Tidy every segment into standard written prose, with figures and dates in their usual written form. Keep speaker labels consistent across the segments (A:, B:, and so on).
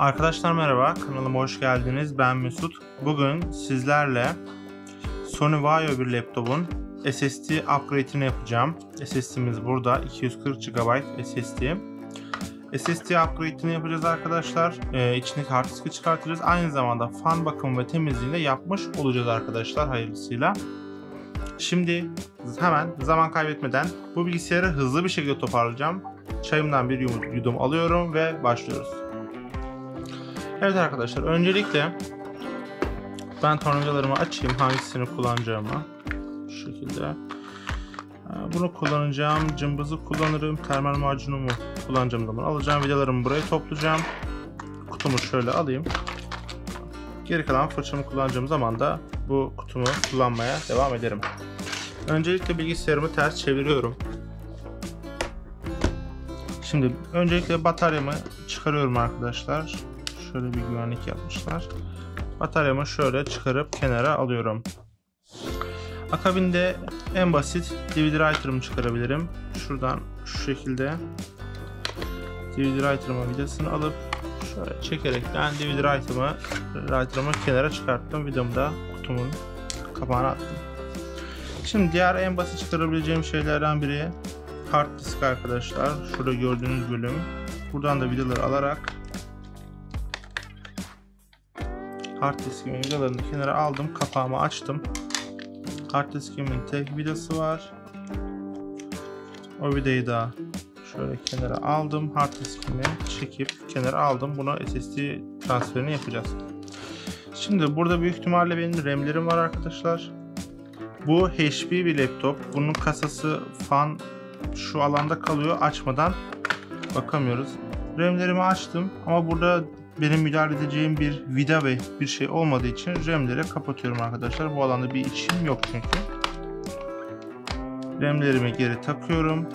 A: Arkadaşlar merhaba, kanalıma hoş geldiniz. Ben Mesut. Bugün sizlerle Sony Vaio bir laptopun SSD upgrade'ini yapacağım. SSD'miz burada 240 GB SSD. SSD upgrade'ini yapacağız arkadaşlar. İçindeki hard diski çıkartacağız. Aynı zamanda fan bakımı ve temizliğini de yapmış olacağız arkadaşlar hayırlısıyla. Şimdi hemen zaman kaybetmeden bu bilgisayarı hızlı bir şekilde toparlayacağım. Çayımdan bir yudum alıyorum ve başlıyoruz. Evet arkadaşlar, öncelikle ben tornavidalarımı açayım, hangisini kullanacağımı. Şu şekilde. Bunu kullanacağım, cımbızı kullanırım, termal macunumu kullanacağım zaman alacağım, vidalarımı buraya toplayacağım. Kutumu şöyle alayım. Geri kalan fırçamı kullanacağım zaman da bu kutumu kullanmaya devam ederim. Öncelikle bilgisayarımı ters çeviriyorum. Şimdi öncelikle bataryamı çıkarıyorum arkadaşlar. Şöyle bir güvenlik yapmışlar. Bataryamı şöyle çıkarıp kenara alıyorum. Akabinde en basit DVD writer'ımı çıkarabilirim. Şuradan şu şekilde DVD writer'ımın vidasını alıp şöyle çekerekten DVD writer'ımı kenara çıkarttım. Vidamı da kutumun kapağına attım. Şimdi diğer en basit çıkarabileceğim şeylerden biri hard disk arkadaşlar. Şurada gördüğünüz bölüm. Buradan da vidaları alarak hard diskimin vidalarını kenara aldım. Kapağımı açtım. Hard diskimin tek vidası var. O vidayı da şöyle kenara aldım. Hard diskimi çekip kenara aldım. Buna SSD transferini yapacağız. Şimdi burada büyük ihtimalle benim RAM'lerim var arkadaşlar. Bu HP bir laptop. Bunun kasası fan şu alanda kalıyor. Açmadan bakamıyoruz. RAM'lerimi açtım ama burada benim müdahale edeceğim bir vida ve bir şey olmadığı için RAM'leri kapatıyorum arkadaşlar. Bu alanda bir işim yok çünkü. RAM'lerimi geri takıyorum.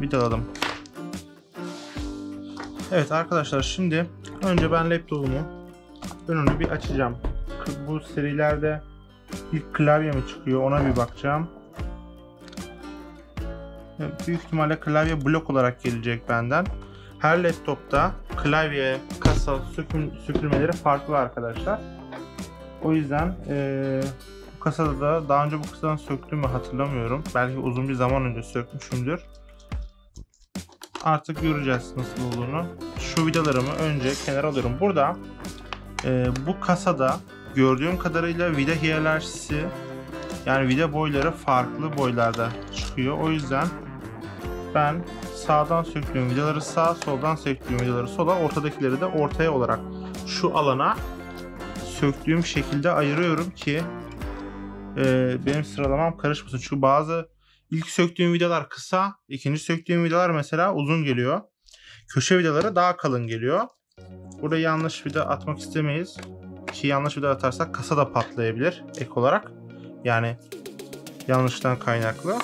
A: Vidaladım. Evet arkadaşlar, şimdi önce ben laptopumu önünü bir açacağım. Bu serilerde ilk klavye mi çıkıyor, ona bir bakacağım. Büyük ihtimalle klavye blok olarak gelecek benden. Her laptopta klavye, kasa, sökülmeleri farklı arkadaşlar. O yüzden bu kasada da daha önce bu kasadan söktüğümü hatırlamıyorum. Belki uzun bir zaman önce sökmüşümdür. Artık göreceğiz nasıl olduğunu. Şu vidalarımı önce kenara alıyorum. Burada bu kasada gördüğüm kadarıyla vida hiyerarşisi, yani vida boyları farklı boylarda çıkıyor. O yüzden ben sağdan söktüğüm vidaları sağa, soldan söktüğüm vidaları sola, ortadakileri de ortaya olarak şu alana söktüğüm şekilde ayırıyorum ki benim sıralamam karışmasın. Çünkü ilk söktüğüm vidalar kısa, ikinci söktüğüm vidalar mesela uzun geliyor. Köşe vidaları daha kalın geliyor. Burada yanlış vida atmak istemeyiz. Ki yanlış vida atarsak kasa da patlayabilir ek olarak. Yani yanlıştan kaynaklı.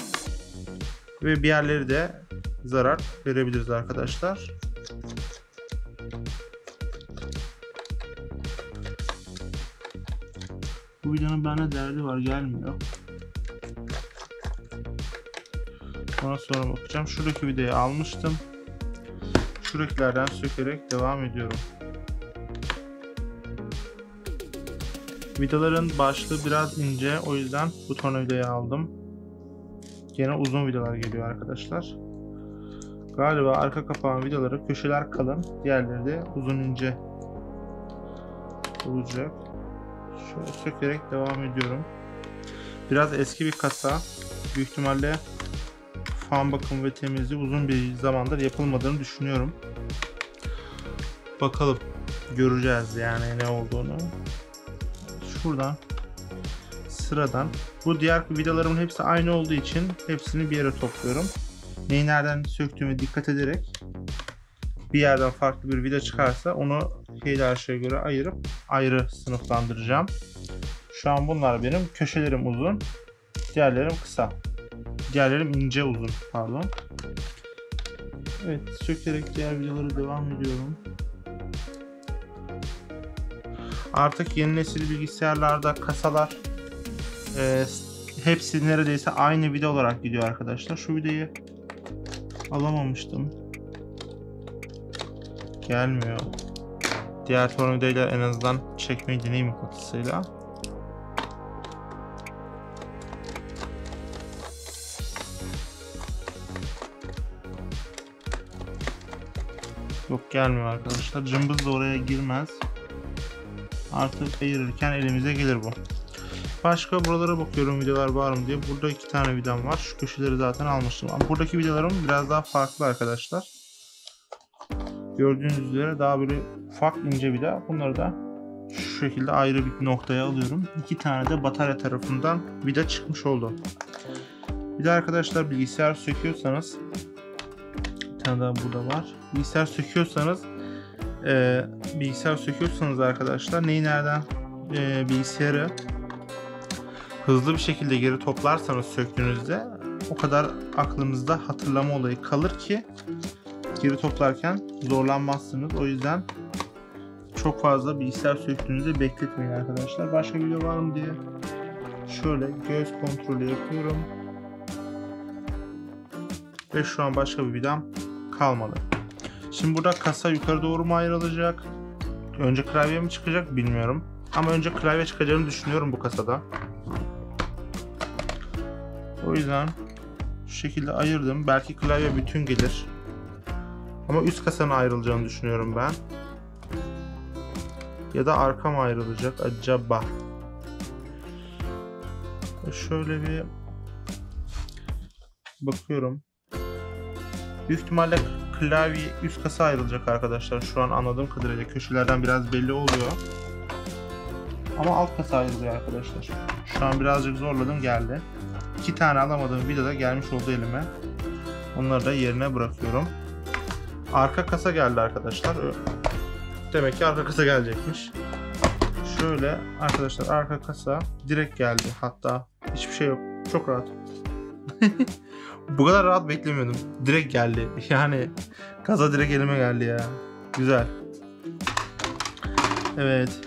A: Ve bir yerleri de zarar verebiliriz arkadaşlar. Bu videonun bende derdi var, gelmiyor. Ona sonra bakacağım. Şuradaki videoyu almıştım. Şuradakilerden sökerek devam ediyorum. Vidaların başlığı biraz ince, o yüzden bu tornavidayı aldım. Gene uzun vidalar geliyor arkadaşlar. Galiba arka kapağın vidaları, köşeler kalın, diğerleri de uzun ince olacak. Şöyle sökerek devam ediyorum. Biraz eski bir kasa. Büyük ihtimalle fan bakımı ve temizliği uzun bir zamandır yapılmadığını düşünüyorum. Bakalım, göreceğiz yani ne olduğunu. Şuradan sıradan, bu diğer vidalarımın hepsi aynı olduğu için hepsini bir yere topluyorum. Neyi nereden söktüğüme dikkat ederek bir yerden farklı bir vida çıkarsa onu hiyerarşiye göre ayırıp ayrı sınıflandıracağım. Şu an bunlar benim köşelerim uzun, diğerlerim kısa. Diğerlerim ince uzun, pardon. Evet, sökerek diğer vidalara devam ediyorum. Artık yeni nesil bilgisayarlarda kasalar hepsi neredeyse aynı vida olarak gidiyor arkadaşlar. Şu vidayı alamamıştım. Gelmiyor. Diğer tornavidayla en azından çekmeyi deneyim mıknatısıyla. Yok, gelmiyor arkadaşlar. Cımbız da oraya girmez. Artık ayırırken elimize gelir bu. Başka buralara bakıyorum videolar var mı diye. Burada 2 tane vidam var. Şu köşeleri zaten almıştım. Ama buradaki vidalarım biraz daha farklı arkadaşlar. Gördüğünüz üzere daha böyle ufak ince vida. Bunları da şu şekilde ayrı bir noktaya alıyorum. 2 tane de batarya tarafından vida çıkmış oldu. Bir de arkadaşlar bilgisayar söküyorsanız, bir tane daha burada var. Bilgisayar söküyorsanız arkadaşlar neyi nereden bilgisayarı hızlı bir şekilde geri toplarsanız söktüğünüzde o kadar aklınızda hatırlama olayı kalır ki geri toplarken zorlanmazsınız. O yüzden çok fazla bilgisayar söktüğünüzde bekletmeyin arkadaşlar. Başka video var mı diye şöyle göz kontrolü yapıyorum. Ve şu an başka bir vidam kalmadı. Şimdi burada kasa yukarı doğru mu ayrılacak? Önce klavye mi çıkacak bilmiyorum. Ama önce klavye çıkacağını düşünüyorum bu kasada. O yüzden şu şekilde ayırdım. Belki klavye bütün gelir. Ama üst kasanın ayrılacağını düşünüyorum ben. Ya da arka mı ayrılacak acaba? Şöyle bir bakıyorum. Büyük ihtimalle klavye üst kasa ayrılacak arkadaşlar. Şu an anladığım kadarıyla köşelerden biraz belli oluyor. Ama alt kasa ayrılıyor arkadaşlar. Şu an birazcık zorladım, geldi. 2 tane alamadığım vida da gelmiş oldu elime. Onları da yerine bırakıyorum. Arka kasa geldi arkadaşlar. Demek ki arka kasa gelecekmiş. Şöyle arkadaşlar, arka kasa direkt geldi. Hatta hiçbir şey yok. Çok rahat. Bu kadar rahat beklemiyordum. Direkt geldi. Yani kasa direkt elime geldi ya. Güzel. Evet.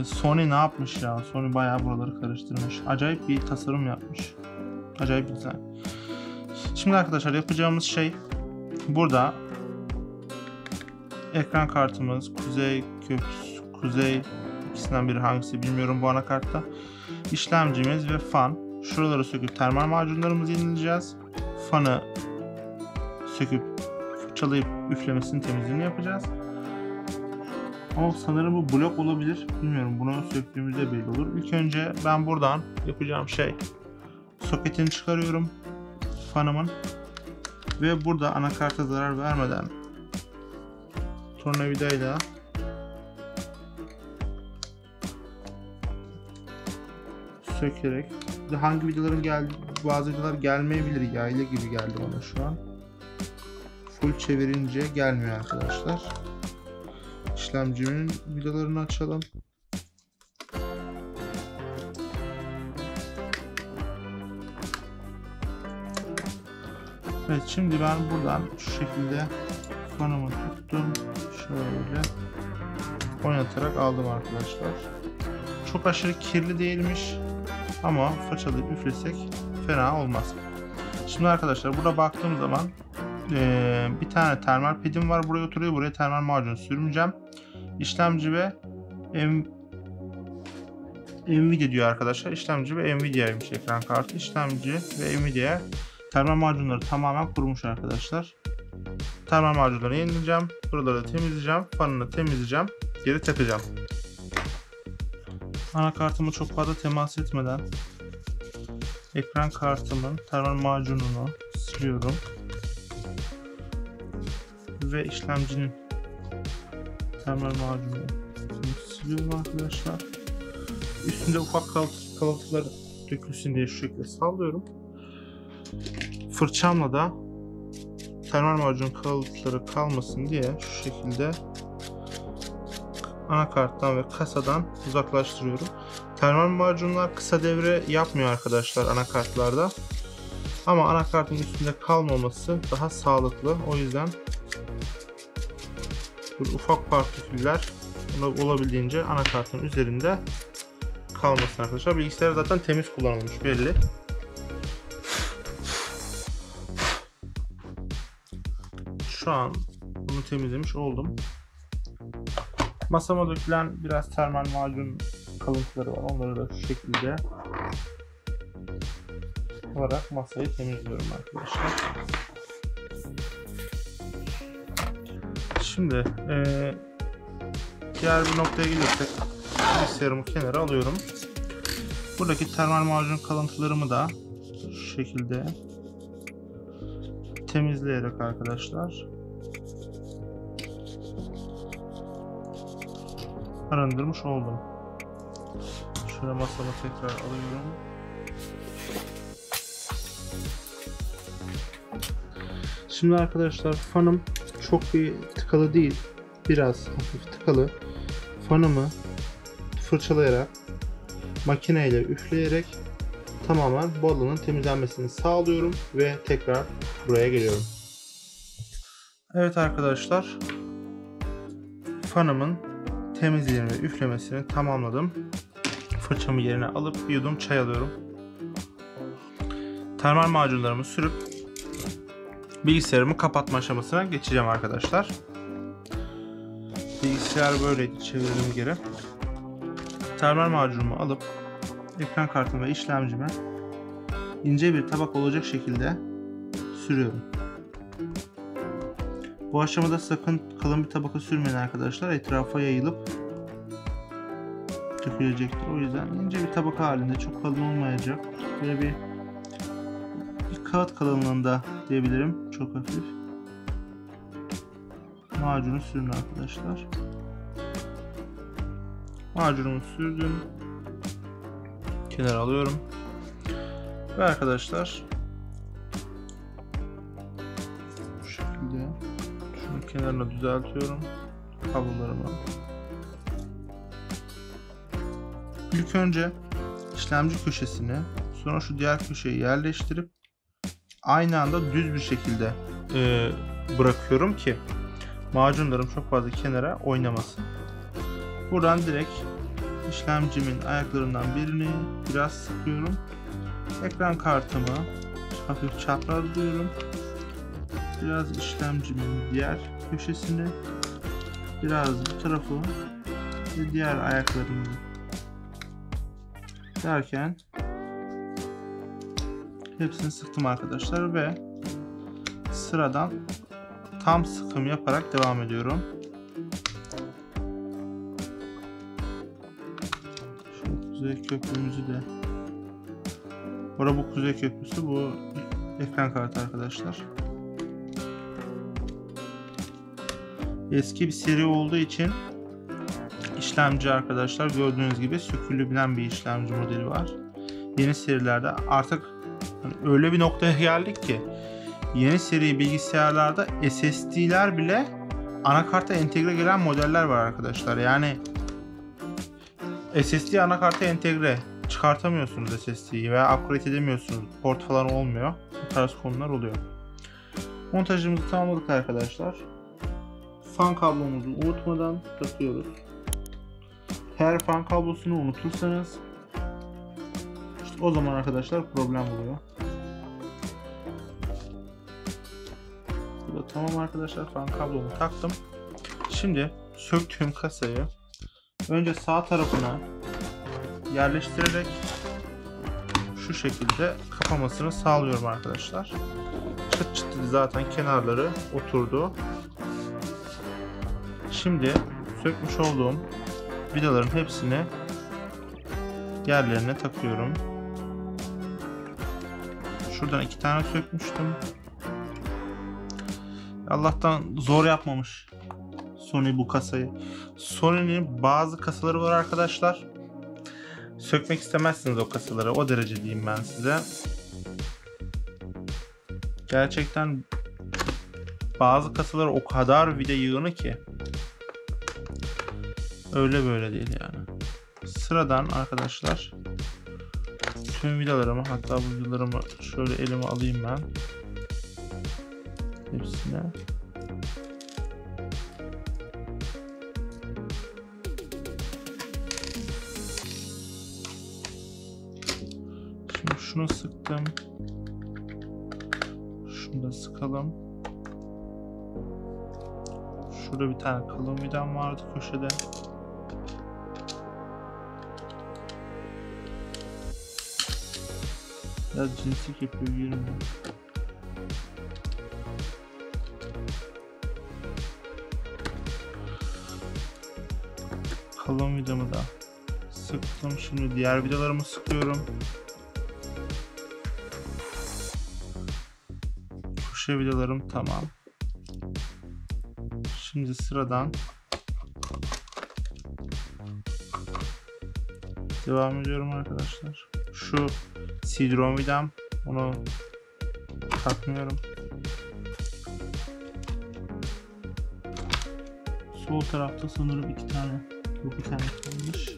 A: Sony ne yapmış ya? Sony bayağı buraları karıştırmış. Acayip bir tasarım yapmış. Acayip bir dizayn. Şimdi arkadaşlar yapacağımız şey, burada ekran kartımız, kuzey ikisinden biri hangisi bilmiyorum bu anakartta. İşlemcimiz ve fan. Şuraları söküp termal macunlarımızı yenileyeceğiz. Fanı söküp fırçalayıp üflemesini, temizliğini yapacağız. Ama sanırım bu blok olabilir. Bilmiyorum, bunu söktüğümüzde belli olur. İlk önce ben buradan yapacağım şey, soketini çıkarıyorum fanımın. Ve burada anakarta zarar vermeden tornavidayla sökerek, hangi vidaların geldi, bazı vidalar gelmeyebilir, yaylı gibi geldi bana şu an. Full çevirince gelmiyor arkadaşlar. İşlemcimin vidalarını açalım. Evet, şimdi ben buradan şu şekilde fanımı tuttum. Şöyle oynatarak aldım arkadaşlar. Çok aşırı kirli değilmiş ama fırçalayıp üflesek fena olmaz. Şimdi arkadaşlar burada baktığım zaman bir tane termal pedim var, buraya oturuyor. Buraya termal macun sürmeyeceğim. İşlemci ve Nvidia diyor arkadaşlar. İşlemci ve Nvidia'ymış ekran kartı. İşlemci ve Nvidia termal macunları tamamen kurumuş arkadaşlar. Termal macunları yenileyeceğim. Buraları temizleyeceğim. Fanını temizleyeceğim. Geri takacağım. Anakartımı çok fazla temas etmeden ekran kartımın termal macununu siliyorum. Ve işlemcinin termal macununu siliyorum arkadaşlar. Üstünde ufak kalıntılar dökülsün diye şu şekilde sallıyorum. Fırçamla da termal macun kalıntıları kalmasın diye şu şekilde anakarttan ve kasadan uzaklaştırıyorum. Termal macunlar kısa devre yapmıyor arkadaşlar anakartlarda. Ama anakartın üstünde kalmaması daha sağlıklı. O yüzden bu ufak partiküller olabildiğince anakartın üzerinde kalmasın arkadaşlar. Bilgisayar zaten temiz kullanılmış, belli. Şu an bunu temizlemiş oldum. Masama dökülen biraz termal macun kalıntıları var. Onları da şu şekilde olarak masayı temizliyorum arkadaşlar. Şimdi diğer bir noktaya gelirsek bilgisayarımı kenara alıyorum. Buradaki termal macun kalıntılarımı da şu şekilde temizleyerek arkadaşlar arındırmış oldum. Şöyle masama tekrar alıyorum. Şimdi arkadaşlar fanım çok bir tıkalı değil. Biraz hafif tıkalı. Fanımı fırçalayarak, makineyle üfleyerek tamamen bu alanın temizlenmesini sağlıyorum ve tekrar buraya geliyorum. Evet arkadaşlar, fanımın temizliğini ve üflemesini tamamladım. Fırçamı yerine alıp bir yudum çay alıyorum. Termal macunlarımı sürüp bilgisayarımı kapatma aşamasına geçeceğim arkadaşlar. Bilgisayar böyleydi, çevirdim geri. Termal macunumu alıp ekran kartım ve işlemcime ince bir tabak olacak şekilde sürüyorum. Bu aşamada sakın kalın bir tabaka sürmeyin arkadaşlar. Etrafa yayılıp dökülecektir. O yüzden ince bir tabaka halinde, çok kalın olmayacak. Böyle bir kağıt kalınlığında diyebilirim. Çok hafif. Macunu sürün arkadaşlar. Macunumu sürdüm. Kenara alıyorum. Ve arkadaşlar bu şekilde şunu kenarına düzeltiyorum. Kablolarımı. İlk önce işlemci köşesini, sonra şu diğer köşeyi yerleştirip aynı anda düz bir şekilde bırakıyorum ki macunlarım çok fazla kenara oynamasın. Buradan direkt işlemcimin ayaklarından birini biraz sıkıyorum. Ekran kartımı hafif çaprazlıyorum. Biraz işlemcimin diğer köşesini, biraz bu tarafı ve diğer ayaklarını derken hepsini sıktım arkadaşlar ve sıradan tam sıkım yaparak devam ediyorum. Şu kuzey köprümüzü de, bu kuzey köprüsü, bu ekran kartı arkadaşlar. Eski bir seri olduğu için işlemci arkadaşlar gördüğünüz gibi sökülebilen bir işlemci modeli var. Yeni serilerde artık öyle bir noktaya geldik ki yeni seri bilgisayarlarda SSD'ler bile anakarta entegre gelen modeller var arkadaşlar. Yani SSD anakarta entegre çıkartamıyorsunuz SSD'yi veya upgrade edemiyorsunuz. Port falan olmuyor. Bu tarz konular oluyor. Montajımızı tamamladık arkadaşlar. Fan kablomuzu unutmadan takıyoruz. Eğer fan kablosunu unutursanız işte o zaman arkadaşlar problem oluyor. Bu da tamam arkadaşlar, fan kablomu taktım. Şimdi söktüğüm kasayı önce sağ tarafına yerleştirerek şu şekilde kapamasını sağlıyorum arkadaşlar. Çıt çıt zaten kenarları oturdu. Şimdi sökmüş olduğum vidaların hepsini yerlerine takıyorum. Şuradan 2 tane sökmüştüm. Allah'tan zor yapmamış Sony bu kasayı. Sony'nin bazı kasaları var arkadaşlar. Sökmek istemezsiniz o kasaları. O derece diyeyim ben size. Gerçekten bazı kasalar o kadar vida yığını ki. Öyle böyle değil yani. Sıradan arkadaşlar tüm vidalarımı, hatta bu vidalarımı şöyle elime alayım ben. Hepsine. Şimdi şunu sıktım. Şunu da sıkalım. Şurada bir tane kalın vidam vardı köşede. Biraz cinslik yapıyor, yürümüyor. Kalın vidamı da sıktım. Şimdi diğer vidalarımı sıkıyorum. Köşe vidalarım tamam. Şimdi sıradan devam ediyorum arkadaşlar. Şu sidron vidam, onu takmıyorum. Sol tarafta sanırım 2 tane, bir tane kalmış.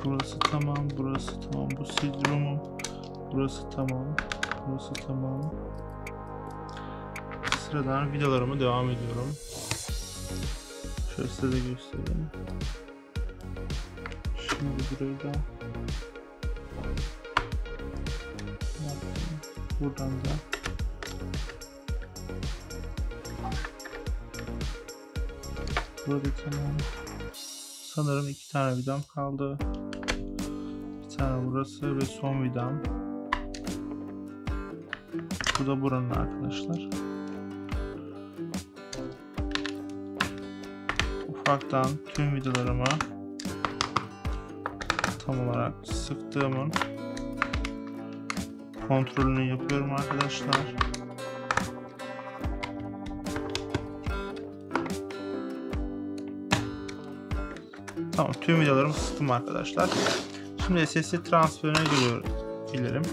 A: Burası tamam, burası tamam. Bu sidronum. Burası tamam. Burası tamam. Sıradan vidalarımı devam ediyorum. Şöyle size de göstereyim. Şimdi burayı da yaptım. Buradan da burada tamam. Sanırım 2 tane vidam kaldı. Bir tane burası ve son vidam. Bu da buranın arkadaşlar. Ufaktan tüm vidalarımı tam olarak sıktığımın kontrolünü yapıyorum arkadaşlar. Tamam, tüm vidalarımı sıktım arkadaşlar. Şimdi SSD transferine gelelim.